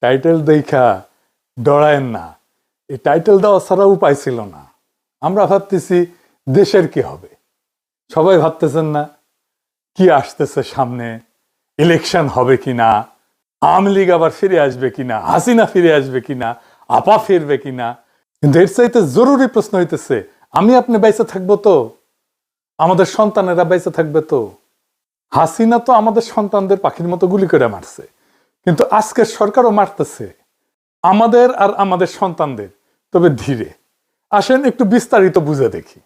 Title দেখা ডরায়েন না, এই টাইটেল দেওয়া ছাড়া উপায় ছিল না। আমরা ভাবতেছি দেশের কি হবে, সবাই ভাবতেছেন না কি আসতেছে সামনে, ইলেকশন হবে কিনা, আওয়ামী লীগ আবার ফিরে আসবে কিনা, হাসিনা ফিরে আসবে কিনা, আপা ফিরবে কিনা। কিন্তু এর চাইতে জরুরি প্রশ্ন হইতেছে, আমি আপনি বেঁচে থাকবো তো, আমাদের সন্তানেরা বেঁচে থাকবে তো? হাসিনা তো আমাদের সন্তানদের পাখির মতো গুলি করে মারছে, কিন্তু আজকের সরকারও মারতেছে আমাদের আর আমাদের সন্তানদের। তবে ধীরে আসেন একটু বিস্তারিত বুঝে দেখি।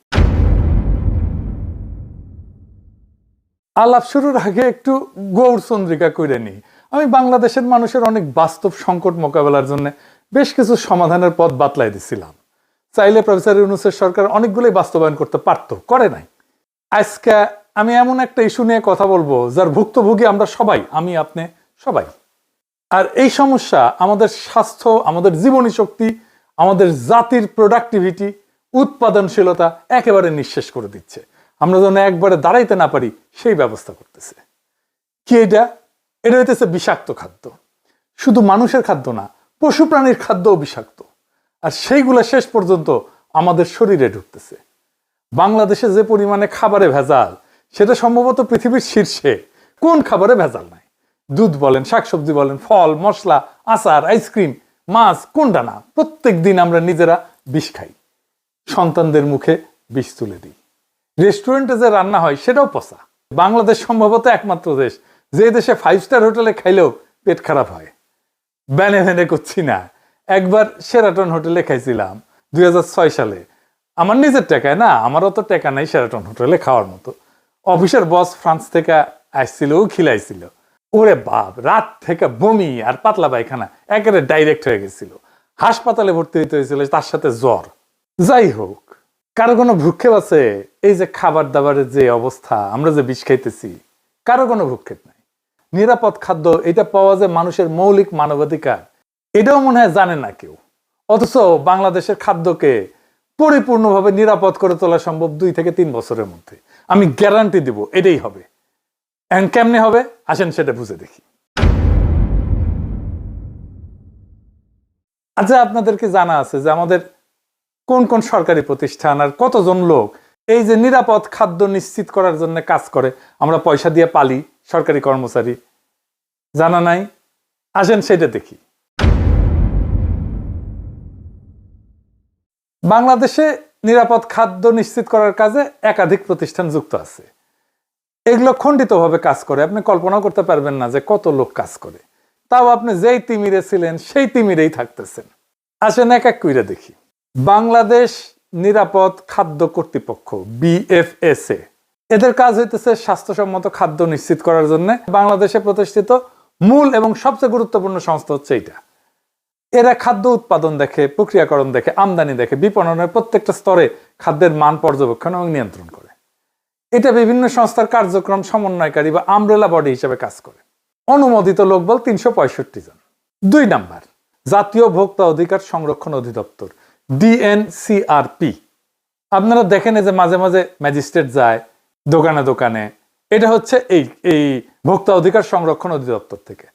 আলাপ শুরুর আগে একটু গৌরচন্দ্রিকা করে নিই। আমি বাংলাদেশের মানুষের অনেক বাস্তব সংকট মোকাবেলার জন্য বেশ কিছু সমাধানের পথ বাতলাই দিছিলাম। চাইলে প্রফেসর ইউনূসের সরকার অনেকগুলোই বাস্তবায়ন করতে পারত, করে নাই। আজকে আমি এমন একটা ইস্যু নিয়ে কথা বলবো যার ভুক্তভোগী আমরা সবাই, আমি আপনি সবাই। আর এই সমস্যা আমাদের স্বাস্থ্য, আমাদের জীবনী শক্তি, আমাদের জাতির প্রোডাক্টিভিটি, উৎপাদনশীলতা একেবারে নিঃশেষ করে দিচ্ছে। আমরা যেন একবারে দাঁড়াইতে না পারি সেই ব্যবস্থা করতেছে। কি এটা? এটা হইতেছে বিষাক্ত খাদ্য। শুধু মানুষের খাদ্য না, পশু প্রাণীর খাদ্যও বিষাক্ত। আর সেইগুলো শেষ পর্যন্ত আমাদের শরীরে ঢুকতেছে। বাংলাদেশে যে পরিমাণে খাবারে ভেজাল, সেটা সম্ভবত পৃথিবীর শীর্ষে। কোন খাবারে ভেজাল নাই? দুধ বলেন, শাকসবজি বলেন, ফল, মশলা, আচার, আইসক্রিম, মাছ, কোনটা না? প্রত্যেক দিন আমরা নিজেরা বিষ খাই, সন্তানদের মুখে বিষ তুলে দিই। রেস্টুরেন্টে যে রান্না হয় সেটাও পচা। বাংলাদেশ সম্ভবত একমাত্র দেশ যে দেশে 5 স্টার হোটেলে খাইলেও পেট খারাপ হয়। ব্যানে ভ্যানে করছি না। একবার সেরাটন হোটেলে খাইছিলাম 2006 সালে। আমার নিজের টাকায় না, আমারও তো টাকা নাই সেরাটন হোটেলে খাওয়ার মতো। অফিসের বস ফ্রান্স থেকে আসছিল, ও খিলাইছিল। ওরে বাপ, রাত থেকে বমি আর পাতলা পায়খানা একেবারে ডাইরেক্ট হয়ে গেছিল। হাসপাতালে ভর্তি হইতে হয়েছিল, তার সাথে জ্বর। যাই হোক, কারো কোনো ভ্রুক্ষেপ আছে? এই যে খাবার দাবারের যে অবস্থা, আমরা যে বিষ খাইতেছি, কারো কোনো ভ্রুক্ষেপ নাই। নিরাপদ খাদ্য এটা পাওয়া যায় মানুষের মৌলিক মানবাধিকার, এটাও মনে হয় জানে না কেউ। অথচ বাংলাদেশের খাদ্যকে পরিপূর্ণভাবে নিরাপদ করে তোলা সম্ভব 2 থেকে 3 বছরের মধ্যে। আমি গ্যারান্টি দিব এটাই হবে। এখন কেমনে হবে আসেন সেটা বুঝে দেখি। আচ্ছা, আপনাদের কি জানা আছে যে আমাদের কোন কোন সরকারি প্রতিষ্ঠান আর কতজন লোক এই যে নিরাপদ খাদ্য নিশ্চিত করার জন্য কাজ করে? আমরা পয়সা দিয়ে পালি সরকারি কর্মচারী। জানা নাই? আসেন সেটা দেখি। বাংলাদেশে নিরাপদ খাদ্য নিশ্চিত করার কাজে একাধিক প্রতিষ্ঠান যুক্ত আছে। এগুলো খণ্ডিতভাবে কাজ করে, আপনি কল্পনা করতে পারবেন না যে কত লোক কাজ করে। তাও আপনি যেই তিমিরে ছিলেন সেই তিমিরেই থাকতেছেন। আসেন এক এক কইরা দেখি। বাংলাদেশ নিরাপদ খাদ্য কর্তৃপক্ষ, BFSA, এদের কাজ হইতেছে স্বাস্থ্যসম্মত খাদ্য নিশ্চিত করার জন্য বাংলাদেশে প্রতিষ্ঠিত মূল এবং সবচেয়ে গুরুত্বপূর্ণ সংস্থা হচ্ছে এটা। এরা খাদ্য উৎপাদন দেখে, প্রক্রিয়াকরণ দেখে, আমদানি দেখে, বিপণনের প্রত্যেকটা স্তরে খাদ্যের মান পর্যবেক্ষণ এবং নিয়ন্ত্রণ করে। এটা বিভিন্ন সংস্থার কার্যক্রম সমন্বয়কারী বা আমব্রেলা বডি হিসেবে কাজ করে। অনুমোদিত লোকবল 365 জন। 2 নাম্বার, জাতীয় ভোক্তা অধিকার সংরক্ষণ অধিদপ্তর, DNCRP। আপনারা দেখেন যে মাঝে মাঝে ম্যাজিস্ট্রেট যায় দোকানে দোকানে, এটা হচ্ছে এই ভোক্তা অধিকার সংরক্ষণ অধিদপ্তর থেকে।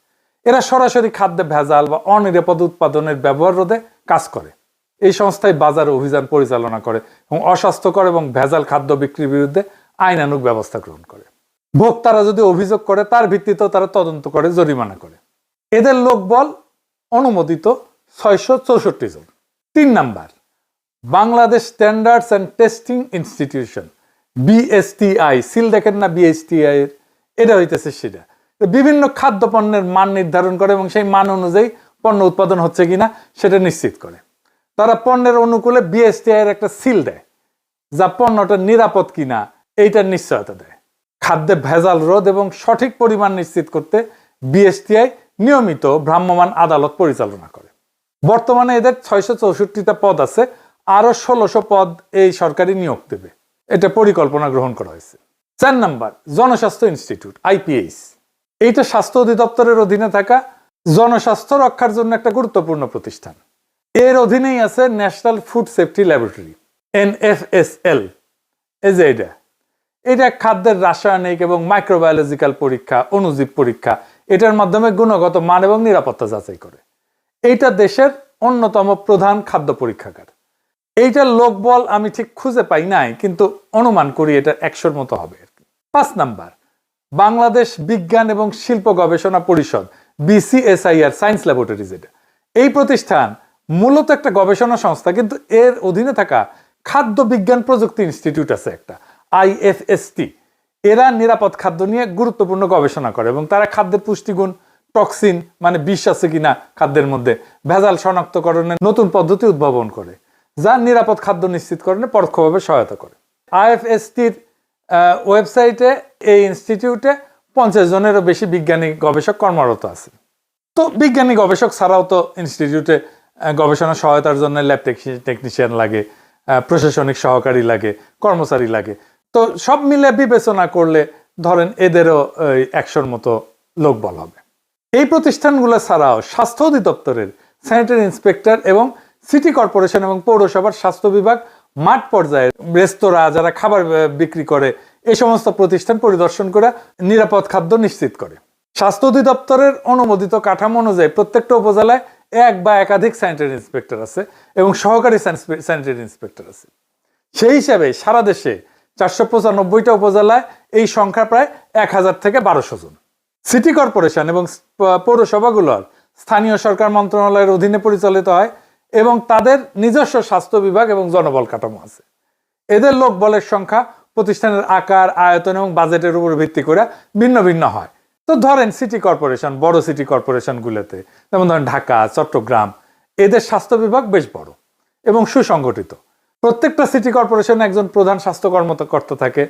এরা সরাসরি খাদ্যে ভেজাল বা অনিরাপদ উৎপাদনের ব্যবহার রোধে কাজ করে। এই সংস্থায় বাজার অভিযান পরিচালনা করে এবং অস্বাস্থ্যকর এবং ভেজাল খাদ্য বিক্রির বিরুদ্ধে আইনানুগ ব্যবস্থা গ্রহণ করে। ভোক্তারা যদি অভিযোগ করে তার ভিত্তিতেও তারা তদন্ত করে, জরিমানা করে। এদের লোকবল অনুমোদিত 664 জন। 3 number, Bangladesh standards and testing institution, BSTI। Seal দেখেন না BSTI এর? এটা হইতেছে সেটা বিভিন্ন খাদ্য পণ্যের মান নির্ধারণ করে এবং সেই মান অনুযায়ী পণ্য উৎপাদন হচ্ছে কিনা সেটা নিশ্চিত করে। তারা পণ্যের অনুকূলে BSTI এর একটা সিল দেয়, যা পণ্যটা নিরাপদ কিনা এইটার নিশ্চয়তা দেয়। খাদ্যে ভেজাল রোধ এবং সঠিক পরিমাণ নিশ্চিত করতে BSTI নিয়মিত ভ্রাম্যমাণ আদালত পরিচালনা করে। বর্তমানে এদের 664টা পদ আছে, আরো 1600 পদ এই সরকারি নিয়োগ দেবে, এটা পরিকল্পনা গ্রহণ করা হয়েছে। 4 নাম্বার, জনস্বাস্থ্য ইনস্টিটিউট, IPH। এইটা স্বাস্থ্য অধিদপ্তরের অধীনে থাকা জনস্বাস্থ্য রক্ষার জন্য একটা গুরুত্বপূর্ণ প্রতিষ্ঠান। এর অধীনেই আছে national food safety laboratory, NFSL। এই যে এটা খাদ্যের রাসায়নিক এবং মাইক্রোবায়োলজিক্যাল পরীক্ষা, অণুজীব পরীক্ষা, এটার মাধ্যমে গুণগত মান এবং নিরাপত্তা যাচাই করে। এইটা দেশের অন্যতম প্রধান খাদ্য পরীক্ষাগার। এইটার লোকবল আমি ঠিক খুঁজে পাই নাই, কিন্তু অনুমান করি এটা 100-র মতো হবে আর কি। 5 নাম্বার, বাংলাদেশ বিজ্ঞান এবং শিল্প গবেষণা পরিষদ, BCSIR, সায়েন্স ল্যাবরেটরি। যেটা এই প্রতিষ্ঠান মূলত একটা গবেষণা সংস্থা, কিন্তু এর অধীনে থাকা খাদ্য বিজ্ঞান প্রযুক্তি ইনস্টিটিউট আছে একটা, IFST। এরা নিরাপদ খাদ্য নিয়ে গুরুত্বপূর্ণ গবেষণা করে এবং তারা খাদ্যের পুষ্টিগুণ, টক্সিন মানে বিষ আছে কিনা খাদ্যের মধ্যে, ভেজাল শনাক্তকরণের নতুন পদ্ধতি উদ্ভাবন করে, যা নিরাপদ খাদ্য নিশ্চিতকরণে পরোক্ষভাবে সহায়তা করে। IFSTর ওয়েবসাইটে এই ইনস্টিটিউটে 50 জনেরও বেশি বিজ্ঞানী গবেষক কর্মরত আছে। তো বিজ্ঞানী গবেষক ছাড়াও তো ইনস্টিটিউটে গবেষণা সহায়তার জন্য ল্যাব টেকনিশিয়ান লাগে, প্রশাসনিক সহকারী লাগে, কর্মচারী লাগে। তো সব মিলে বিবেচনা করলে ধরেন এদেরও 100-র মতো লোকবল হবে। এই প্রতিষ্ঠানগুলো ছাড়াও স্বাস্থ্য অধিদপ্তরের স্যানিটারি ইন্সপেক্টর এবং সিটি কর্পোরেশন এবং পৌরসভার স্বাস্থ্য বিভাগ মাঠ পর্যায়ে রেস্তোরাঁ যারা খাবার বিক্রি করে এই সমস্ত প্রতিষ্ঠান পরিদর্শন করে নিরাপদ খাদ্য নিশ্চিত করে। স্বাস্থ্য অধিদপ্তরের অনুমোদিত কাঠামো অনুযায়ী প্রত্যেকটা উপজেলায় এক বা একাধিক স্যানিটারি ইন্সপেক্টর আছে এবং সহকারী স্যানিটারি ইন্সপেক্টর আছে। সেই হিসাবে সারা দেশে 495টা উপজেলায় এই সংখ্যা প্রায় 1000 থেকে 1200 জন। সিটি কর্পোরেশন এবং পৌরসভাগুলোর স্থানীয় সরকার মন্ত্রণালয়ের অধীনে পরিচালিত হয় এবং তাদের নিজস্ব স্বাস্থ্য বিভাগ এবং জনবল কাঠামো আছে। এদের লোকবলের সংখ্যা প্রতিষ্ঠানের আকার, আয়তন এবং বাজেটের উপর ভিত্তি করে ভিন্ন ভিন্ন হয়। তো ধরেন সিটি কর্পোরেশন, বড় সিটি কর্পোরেশনগুলোতে যেমন ধরেন ঢাকা, চট্টগ্রাম, এদের স্বাস্থ্য বিভাগ বেশ বড় এবং সুসংগঠিত। প্রত্যেকটা সিটি কর্পোরেশনে একজন প্রধান স্বাস্থ্য কর্মকর্তা থাকে।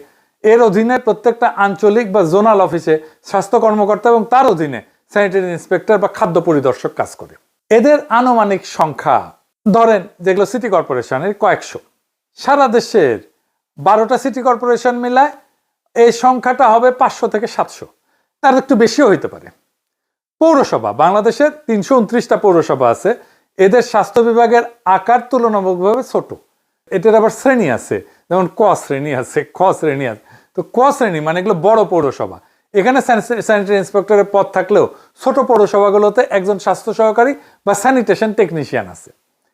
এর অধীনে প্রত্যেকটা আঞ্চলিক বা জোনাল অফিসে স্বাস্থ্য কর্মকর্তা এবং তার অধীনে স্যানিটারি ইন্সপেক্টর বা খাদ্য পরিদর্শক কাজ করে। এদের আনুমানিক সংখ্যা ধরেন যেগুলো সিটি কর্পোরেশনের কয়েকশো। সারা দেশের 12টা সিটি কর্পোরেশন মিলায় এই সংখ্যাটা হবে 500 থেকে 700, তার একটু বেশিও হইতে পারে। পৌরসভা, বাংলাদেশের 329টা পৌরসভা আছে। এদের স্বাস্থ্য বিভাগের আকার তুলনামূলকভাবে ছোট। এটার আবার শ্রেণী আছে, যেমন ক শ্রেণী আছে, খ শ্রেণী আছে। তো ক শ্রেণী মানে এগুলো বড় পৌরসভা। এখানে স্যানিটারি ইন্সপেক্টরের পদ থাকলেও ছোট পৌরসভাগুলোতে একজন স্বাস্থ্য সহকারী বা স্যানিটেশন টেকনিশিয়ান আছে,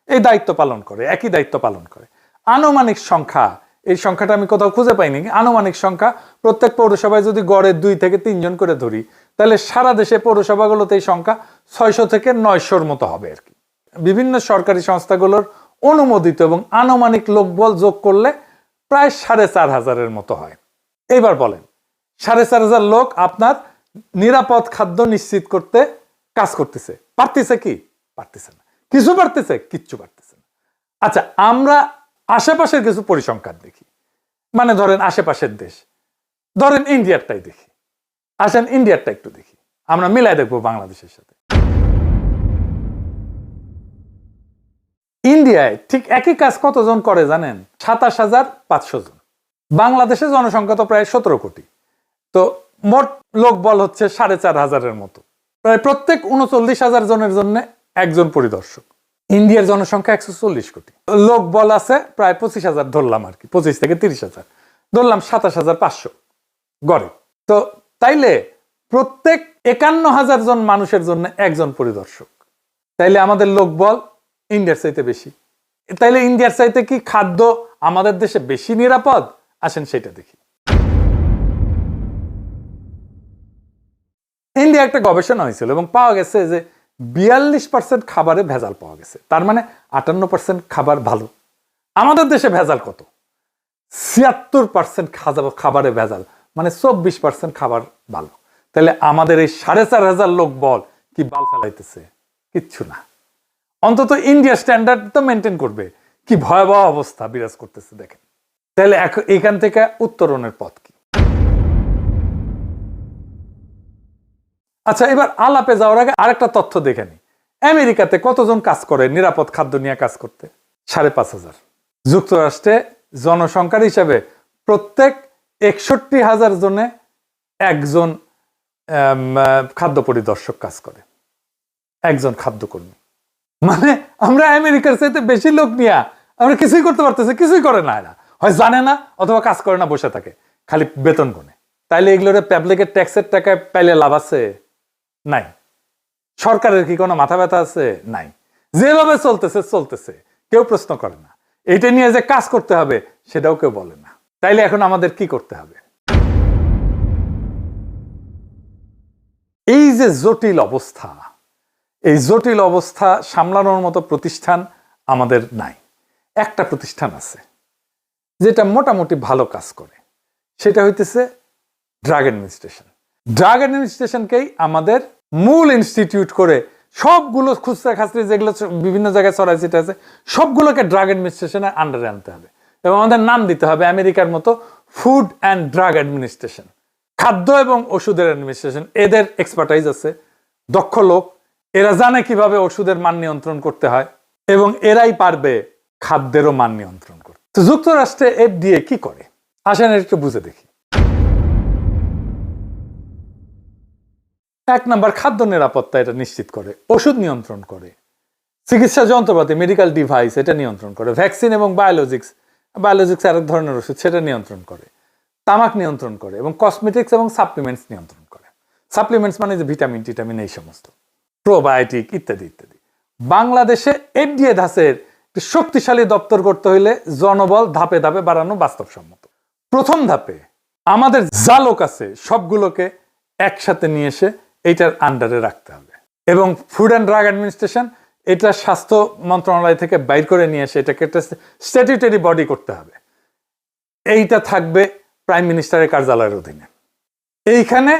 এই দায়িত্ব পালন করে, একই দায়িত্ব পালন করে। আনুমানিক সংখ্যা, এই সংখ্যাটা আমি কোথাও খুঁজে পাইনি, আনুমানিক সংখ্যা প্রত্যেক পৌরসভায় যদি গড়ে 2 থেকে 3 জন করে ধরি, তাহলে সারা দেশে পৌরসভাগুলোতে এই সংখ্যা 600 থেকে 900-র মতো হবে আর কি। বিভিন্ন সরকারি সংস্থাগুলোর অনুমোদিত এবং আনুমানিক লোকবল যোগ করলে প্রায় 4500-এর মতো হয়। এইবার বলেন 4500 লোক আপনার নিরাপদ খাদ্য নিশ্চিত করতে কাজ করতেছে, পারতেছে কি? পারতেছে না। কিছু পারতেছে? কিচ্ছু পারতেছে না। আচ্ছা, আমরা আশেপাশের কিছু পরিসংখ্যান দেখি, মানে ধরেন আশেপাশের দেশ, ধরেন ইন্ডিয়ারটাই দেখি। আসেন ইন্ডিয়ারটা একটু দেখি, আমরা মিলাই দেখবো বাংলাদেশের সাথে। ইন্ডিয়ায় ঠিক একই কাজ কতজন করে জানেন? 27500 জন। বাংলাদেশের জনসংখ্যা তো প্রায় 17 কোটি। তো মোট লোকবল হচ্ছে 4500-এর মতো। প্রায় প্রত্যেক 39,000 জনের জন্য একজন পরিদর্শক। ইন্ডিয়ার জনসংখ্যা 140 কোটি, লোকবল আছে প্রায় 25,000 ধরলাম আর কি, 25 থেকে 30,000 ধরলাম, 27,500 গড়ে। তো তাইলে প্রত্যেক 51,000 জন মানুষের জন্য একজন পরিদর্শক। তাইলে আমাদের লোকবল ইন্ডিয়ার চাইতে বেশি। তাইলে ইন্ডিয়ার চাইতে কি খাদ্য আমাদের দেশে বেশি নিরাপদ? আসেন সেটা দেখি। ইন্ডিয়া একটা গবেষণা হয়েছিল এবং পাওয়া গেছে যে 42% খাবারে ভেজাল পাওয়া গেছে। তার মানে 58% খাবার ভালো। আমাদের দেশে ভেজাল কত? 76% খাবারে ভেজাল, মানে 24% খাবার ভালো। তাহলে আমাদের এই 4500 লোক বল কি বাল ফেলাইতেছে? কিচ্ছু না। অন্তত ইন্ডিয়া স্ট্যান্ডার্ড তো মেনটেন করবে। কি ভয়াবহ অবস্থা বিরাজ করতেছে দেখেন। তাহলে এখান থেকে উত্তরণের পথ কি? আচ্ছা, এবার আলাপে যাওয়ার আগে আরেকটা তথ্য দেখে নি। আমেরিকাতে কতজন কাজ করে নিরাপদ খাদ্য নিয়ে কাজ করতে? 5,500। যুক্তরাষ্ট্রে জনসংখ্যার হিসাবে প্রত্যেক 61,000 জনে একজন খাদ্য পরিদর্শক কাজ করে, একজন খাদ্যকর্মী। মানে আমরা আমেরিকার চাইতে বেশি লোক নিয়ে আমরা কিছুই করতে পারতেছি, কিছুই করে না। এরা হয় জানে না অথবা কাজ করে না, বসে থাকে খালি বেতন গুনে। তাইলে এগুলোর পাবলিকের ট্যাক্সের টাকায় পাইলে লাভ আছে? নাই। সরকারের কি কোনো মাথা ব্যথা আছে? নাই। যেভাবে চলতেছে, কেউ প্রশ্ন করে না। এইটা নিয়ে যে কাজ করতে হবে সেটাও কেউ বলে না। তাইলে এখন আমাদের কি করতে হবে? এই যে জটিল অবস্থা, এই জটিল অবস্থা সামলানোর মতো প্রতিষ্ঠান আমাদের নাই। একটা প্রতিষ্ঠান আছে যেটা মোটামুটি ভালো কাজ করে, সেটা হইতেছে ড্রাগ অ্যাডমিনিস্ট্রেশন। ড্রাগ অ্যাডমিনিস্ট্রেশনকেই আমাদের মূল ইনস্টিটিউট করে সবগুলো খুচরা খাচরি যেগুলো বিভিন্ন জায়গায় ছড়াই ছিটে আছে সবগুলোকে ড্রাগ অ্যাডমিনিস্ট্রেশনের আন্ডারে আনতে হবে এবং আমাদের নাম দিতে হবে আমেরিকার মতো ফুড অ্যান্ড ড্রাগ অ্যাডমিনিস্ট্রেশন। খাদ্য এবং ওষুধের অ্যাডমিনিস্ট্রেশন, এদের এক্সপার্টাইজ আছে, দক্ষ লোক, এরা জানে কিভাবে ওষুধের মান নিয়ন্ত্রণ করতে হয় এবং এরাই পারবে খাদ্যেরও মান নিয়ন্ত্রণ করতে। তো যুক্তরাষ্ট্রে FDA কি করে আসেন একটু বুঝে দেখি। 1 নাম্বার, খাদ্য নিরাপত্তা এটা নিশ্চিত করে, ওষুধ নিয়ন্ত্রণ করে, চিকিৎসা যন্ত্রপাতি মেডিকেল ডিভাইস এটা নিয়ন্ত্রণ করে, ভ্যাকসিন এবং বায়োলজিক্স আরেক ধরনের ওষুধ সেটা নিয়ন্ত্রণ করে, তামাক নিয়ন্ত্রণ করে এবং কসমেটিক্স এবং সাপ্লিমেন্টস নিয়ন্ত্রণ করে। সাপ্লিমেন্টস মানে যে ভিটামিন টিটামিন এই সমস্ত, প্রোবায়োটিক ইত্যাদি ইত্যাদি। বাংলাদেশে FDA ধাঁচের শক্তিশালী দপ্তর করতে হইলে জনবল ধাপে ধাপে বাড়ানো বাস্তবসম্মত। প্রথম ধাপে আমাদের যা লোক আছে সবগুলোকে একসাথে নিয়ে এসে এইটার আন্ডারে রাখতে হবে এবং ফুড অ্যান্ড ড্রাগ অ্যাডমিনিস্ট্রেশন এটা স্বাস্থ্য মন্ত্রণালয় থেকে বাইর করে নিয়ে এসে এটাকে একটা স্ট্যাটিউটরি বডি করতে হবে। এইটা থাকবে প্রাইম মিনিস্টারের কার্যালয়ের অধীনে। এইখানে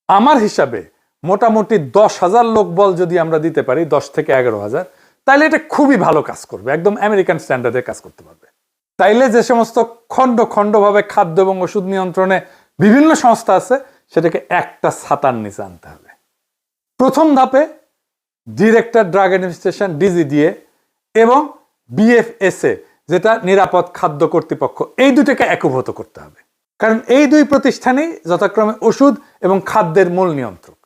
আমার হিসাবে মোটামুটি 10,000 লোক বল যদি আমরা দিতে পারি, 10 থেকে 11,000, তাইলে এটা খুবই ভালো কাজ করবে, একদম আমেরিকান স্ট্যান্ডার্ডে কাজ করতে পারবে। তাইলে যে সমস্ত খণ্ডভাবে খাদ্য এবং ওষুধ নিয়ন্ত্রণে বিভিন্ন সংস্থা আছে সেটাকে একটা ছাতার নিচে আনতে হবে। প্রথম ধাপে ডিরেক্টর ড্রাগ অ্যাডমিনিস্ট্রেশন DGDA এবং BFSA যেটা নিরাপদ খাদ্য কর্তৃপক্ষ, এই দুটোকে একীভূত করতে হবে, কারণ এই দুই প্রতিষ্ঠানই যথাক্রমে ওষুধ এবং খাদ্যের মূল নিয়ন্ত্রক।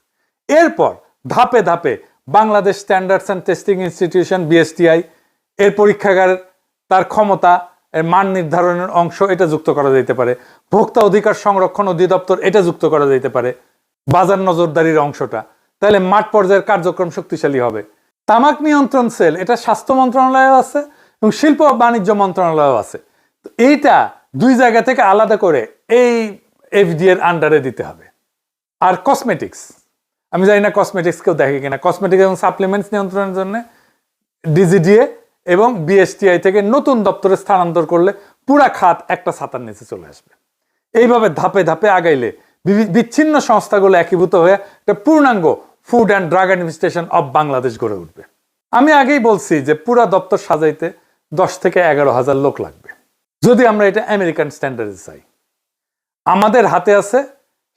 এরপর ধাপে ধাপে Bangladesh standards and testing institution BSTI এর পরীক্ষাগার, তার ক্ষমতা, এর মান নির্ধারণের অংশ এটা যুক্ত করা যেতে পারে, ভোক্তা অধিকার সংরক্ষণ অধিদপ্তর এটা যুক্ত করা যেতে পারে, বাজার নজরদারির অংশটা, তাহলে মাঠ পর্যায়ের কার্যক্রম শক্তিশালী হবে। তামাক নিয়ন্ত্রণ সেল এটা স্বাস্থ্য মন্ত্রণালয়ও আছে এবং শিল্প ও বাণিজ্য মন্ত্রণালয়ও আছে। তো এইটা দুই জায়গা থেকে আলাদা করে এই FDA এর আন্ডারে দিতে হবে। আর কসমেটিক্স, আমি জানি না কসমেটিক্স কেউ দেখে কিনা, কসমেটিক্স এবং সাপ্লিমেন্টস নিয়ন্ত্রণের জন্য DGDA এবং BSTI থেকে নতুন দপ্তরে স্থানান্তর করলে পুরা খাত একটা ছাতার নিচে চলে আসবে। এইভাবে ধাপে ধাপে আগাইলে বিচ্ছিন্ন সংস্থাগুলো একীভূত হয়ে একটা পূর্ণাঙ্গ food and drug administration of Bangladesh গড়ে উঠবে। আমি আগেই বলছি যে পুরা দপ্তর সাজাইতে 10 থেকে 11,000 লোক লাগবে যদি আমরা এটা আমেরিকান স্ট্যান্ডার্ডে চাই। আমাদের হাতে আছে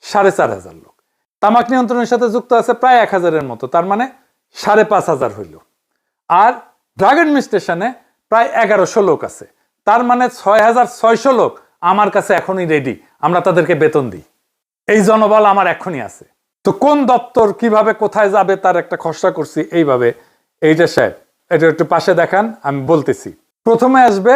4,500 লোক, তামাক নিয়ন্ত্রণের সাথে যুক্ত আছে প্রায় 1,000-এর মতো, তার মানে 5,500 হইল। আর ড্রাগ অ্যাডমিনিস্ট্রেশনে প্রায় 1,100 লোক আছে, তার মানে 6,600 লোক আমার কাছে এখনই রেডি, আমরা তাদেরকে বেতন দিই। এই জনবল আমার এখনই আছে। তো কোন দপ্তর কিভাবে কোথায় যাবে তার একটা খসড়া করছি এইভাবে। এইটা সাহেব এটা একটু পাশে দেখান, আমি বলতেছি। প্রথমে আসবে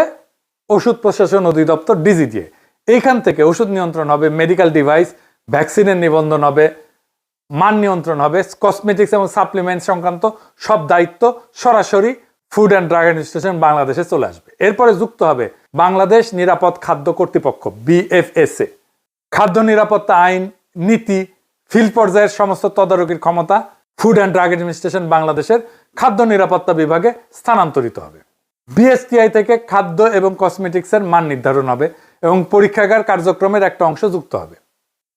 ওষুধ প্রশাসন অধিদপ্তর DGDA, এইখান থেকে ওষুধ নিয়ন্ত্রণ হবে, মেডিকেল ডিভাইস ভ্যাকসিনের নিবন্ধন হবে, মান নিয়ন্ত্রণ হবে, কসমেটিক্স এবং সাপ্লিমেন্ট সংক্রান্ত সব দায়িত্ব সরাসরি ফুড অ্যান্ড ড্রাগ অ্যাডমিনিস্ট্রেশন বাংলাদেশে চলে আসবে। এরপরে যুক্ত হবে বাংলাদেশ নিরাপদ খাদ্য কর্তৃপক্ষ BFSA, খাদ্য নিরাপত্তা আইন, নীতি, ফিল্ড পর্যায়ের সমস্ত তদারকির ক্ষমতা ফুড অ্যান্ড ড্রাগ অ্যাডমিনিস্ট্রেশন বাংলাদেশের খাদ্য নিরাপত্তা বিভাগে স্থানান্তরিত হবে। BSTI থেকে খাদ্য এবং কসমেটিক্সের মান নির্ধারণ হবে এবং পরীক্ষাগার কার্যক্রমের একটা অংশ যুক্ত হবে।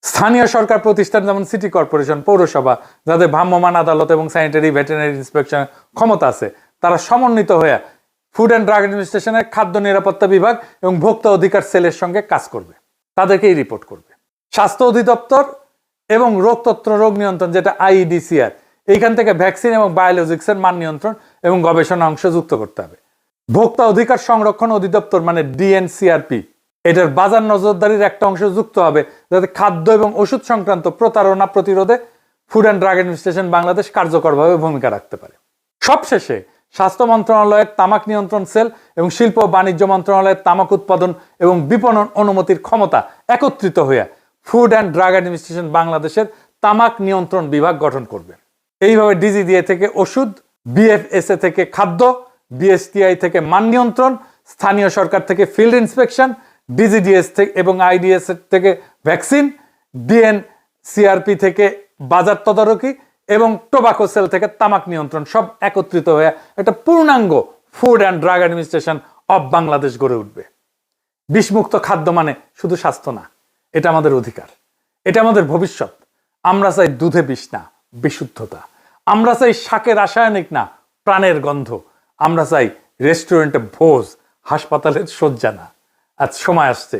স্থানীয় সরকার প্রতিষ্ঠান যেমন সিটি কর্পোরেশন, পৌরসভা, যাদের ভ্রাম্যমাণ আদালত এবং স্যানিটারি ভেটেরিনারি ইন্সপেকশন ক্ষমতা আছে, তারা সমন্বিত হয়ে ফুড অ্যান্ড ড্রাগ অ্যাডমিনিস্ট্রেশনের খাদ্য নিরাপত্তা বিভাগ এবং ভোক্তা অধিকার সেলের সঙ্গে কাজ করবে, তাদেরকেই রিপোর্ট করবে। স্বাস্থ্য অধিদপ্তর এবং রোগতত্ত্ব রোগ নিয়ন্ত্রণ যেটা IEDCR, এইখান থেকে ভ্যাকসিন এবং বায়োলজিক্সের মান নিয়ন্ত্রণ এবং গবেষণা অংশ যুক্ত করতে হবে। ভোক্তা অধিকার সংরক্ষণ অধিদপ্তর মানে DNCRP, এটার বাজার নজরদারির একটা অংশ যুক্ত হবে যাতে খাদ্য এবং ওষুধ সংক্রান্ত প্রতারণা প্রতিরোধে food and drug administration Bangladesh কার্যকরভাবে ভূমিকা রাখতে পারে। সবশেষে স্বাস্থ্য মন্ত্রণালয়ের তামাক নিয়ন্ত্রণ সেল এবং শিল্প ও বাণিজ্য মন্ত্রণালয়ের তামাক উৎপাদন এবং বিপণন অনুমতির ক্ষমতা একত্রিত হয়ে ফুড অ্যান্ড ড্রাগ অ্যাডমিনিস্ট্রেশন বাংলাদেশের তামাক নিয়ন্ত্রণ বিভাগ গঠন করবে। এইভাবে ডিজিডিএ থেকে ওষুধ, বিএফএসএ থেকে খাদ্য, বিএসটিআই থেকে মান নিয়ন্ত্রণ, স্থানীয় সরকার থেকে ফিল্ড ইন্সপেকশন, ডিজিডিএস থেকে এবং আইডিএস থেকে ভ্যাকসিন, ডিএনসিআরপি থেকে বাজার তদারকি এবং টোবাকো সেল থেকে তামাক নিয়ন্ত্রণ সব একত্রিত হয়ে একটা পূর্ণাঙ্গ food and drug administration of Bangladesh গড়ে উঠবে। বিষমুক্ত খাদ্য মানে শুধু স্বাস্থ্য না, এটা আমাদের অধিকার, এটা আমাদের ভবিষ্যৎ। আমরা চাই দুধে বিষ না, বিশুদ্ধতা। আমরা চাই শাকে রাসায়নিক না, প্রাণের গন্ধ। আমরা চাই রেস্টুরেন্টে ভোজ, হাসপাতালের শয্যা না। আজ সময় আসছে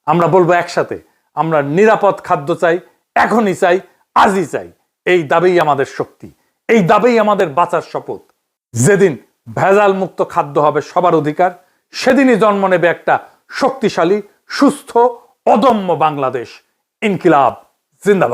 আমরা বলবো একসাথে, আমরা নিরাপদ খাদ্য চাই, এখনই চাই, আজই চাই। এই দাবিই আমাদের শক্তি, এই দাবিই আমাদের বাঁচার শপথ। যেদিন ভেজাল মুক্ত খাদ্য হবে সবার অধিকার, সেদিনই জন্ম নেবে একটা শক্তিশালী, সুস্থ, অদম্য বাংলাদেশ। ইনকিলাব জিন্দাবাদ।